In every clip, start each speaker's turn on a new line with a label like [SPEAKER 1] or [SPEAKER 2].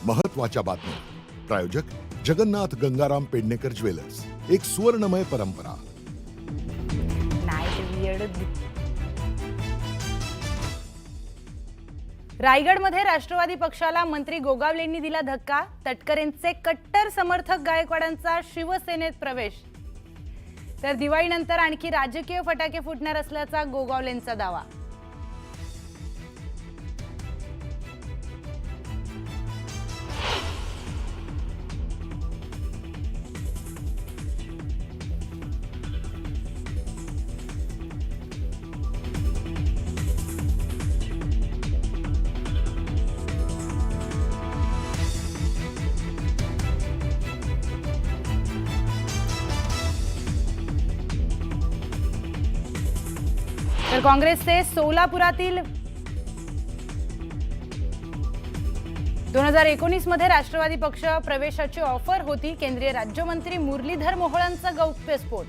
[SPEAKER 1] महत्त्वाच्या बातम्या. प्रायोजक जगन्नाथ गंगाराम पेडणेकर ज्वेलर्स. एक सुवर्णमय परंपरा.
[SPEAKER 2] रायगडमध्ये राष्ट्रवादी पक्षाला मंत्री गोगावलेंनी दिला धक्का. तटकरेंचे कट्टर समर्थक गायकवाडांचा शिवसेनेत प्रवेश. तर दिवाळीनंतर आणखी राजकीय फटाके फुटणार असल्याचा गोगावलेंचा दावा. तर काँग्रेसचे सोलापुरातील 2019 मध्ये राष्ट्रवादी पक्ष प्रवेशाची ऑफर होती. केंद्रीय राज्यमंत्री मुरलीधर मोहोळांचा गौप्यस्फोट.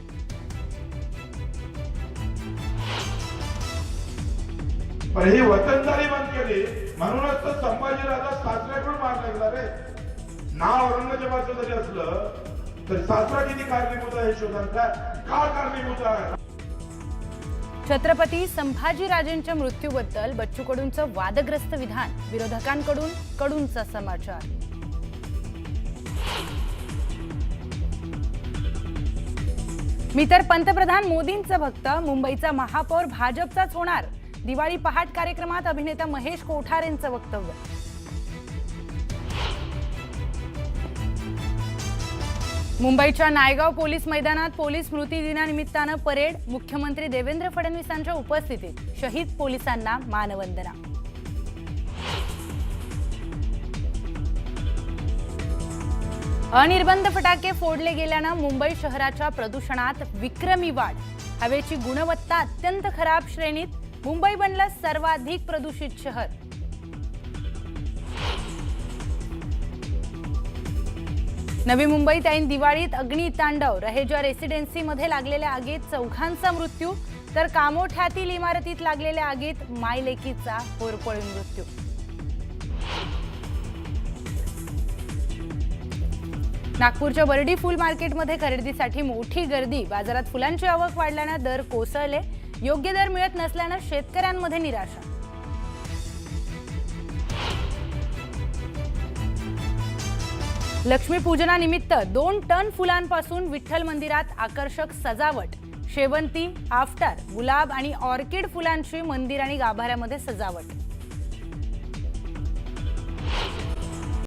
[SPEAKER 3] पण ही वतनदारी बंद केली म्हणूनच तर संभाजीराजा सासऱ्याकडून मार लागला रे. नाव औरंगजेबाचं जरी असलं तर सासरा किती कारणीभूत आहे शोधांचा का कारणीभूत आहे.
[SPEAKER 2] छत्रपती संभाजीराजेंच्या मृत्यूबद्दल बच्चू कडूंचं वादग्रस्त विधान. विरोधकांकडून कडूंचा समाचार. मी तर पंतप्रधान मोदींचा भक्त. मुंबईचा महापौर भाजपचाच होणार. दिवाळी पहाट कार्यक्रमात अभिनेता महेश कोठारेंचं वक्तव्य. मुंबईच्या नायगाव पोलीस मैदानात पोलीस स्मृती दिनानिमित्तानं परेड. मुख्यमंत्री देवेंद्र फडणवीसांच्या उपस्थितीत शहीद पोलिसांना मानवंदना. अनिर्बंध फटाके फोडले गेल्यानं मुंबई शहराच्या प्रदूषणात विक्रमी वाढ. हवेची गुणवत्ता अत्यंत खराब श्रेणीत. मुंबई बनलं सर्वाधिक प्रदूषित शहर. नवी मुंबईत ऐन दिवाळीत अग्नितांडव. रहेजा रेसिडेन्सी मध्ये लागलेल्या आगीत 4घांचा मृत्यू. तर कामोठ्यातील इमारतीत लागलेल्या आगीत मायलेकीचा होरपळून मृत्यू. नागपूरच्या बर्डी फुल मार्केटमध्ये खरेदीसाठी मोठी गर्दी. बाजारात फुलांची आवक वाढल्यानं दर कोसळले. योग्य दर मिळत नसल्यानं शेतकऱ्यांमध्ये निराशा. लक्ष्मीपूजनानिमित्त 2 टन फुलांपासून विठ्ठल मंदिरात आकर्षक सजावट. शेवंती, आफ्टर, गुलाब आणि ऑर्किड फुलांची मंदिर आणि गाभाऱ्यामध्ये सजावट.